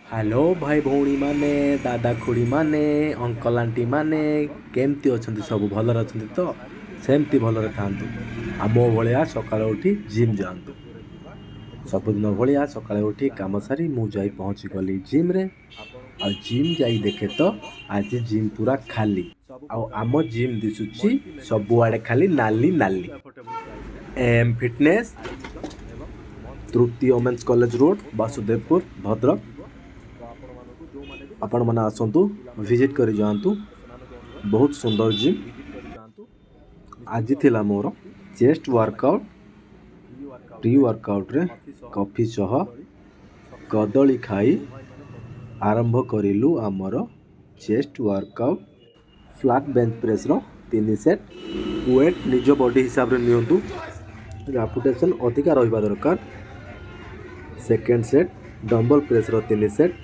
Hello भाई भौणी माने दादा खुड़ी माने अंकल आंटी माने केमती अछंती सब भलर अछंती तो सेमती भलरे थांतु आ मो भलिया सकाळे उठी जिम जांतु सबुदिन भलिया सकाळे उठी काम सारी मु जाई पहुंची गली जिम रे आ जिम जाई देखे तो आज जिम पूरा खाली आ आम जिम दिसुची सबुआडे खाली नाली नाली एम फिटनेस तृतीय women's college road Vasudevpur Bhadrak आपण मैंने आसतु विजिट कर जातु बहुत सुंदर जिम आज थिला मोर चेस्ट वर्कआउट प्री वर्कआउट रे कॉफी सह कदली खाई आरंभ करिलु आमर chest workout flat bench press रो 3 सेट वेट निज बॉडी हिसाब रे नियंतु रेपुटेशन अधिका रहिबा दरकार सेकेंड सेट डंबल प्रेस रो 3 सेट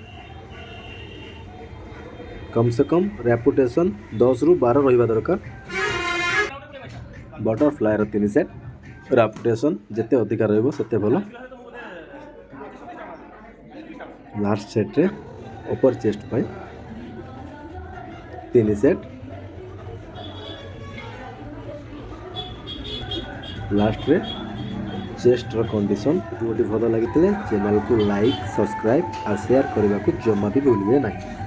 कम से कम रेपुटेशन 10 रु 12 रहिबा दरकार बटरफ्लाई रो 3 सेट रेपुटेशन जेते अधिका रहइबो सेते भलो लास्ट सेट रे अपर चेस्ट पाई 3 सेट लास्ट रे चेस्ट रो कंडीशन वीडियो भलो लागितले चैनल को लाइक सब्सक्राइब और शेयर करबा को जमा भी भूलिए नहीं।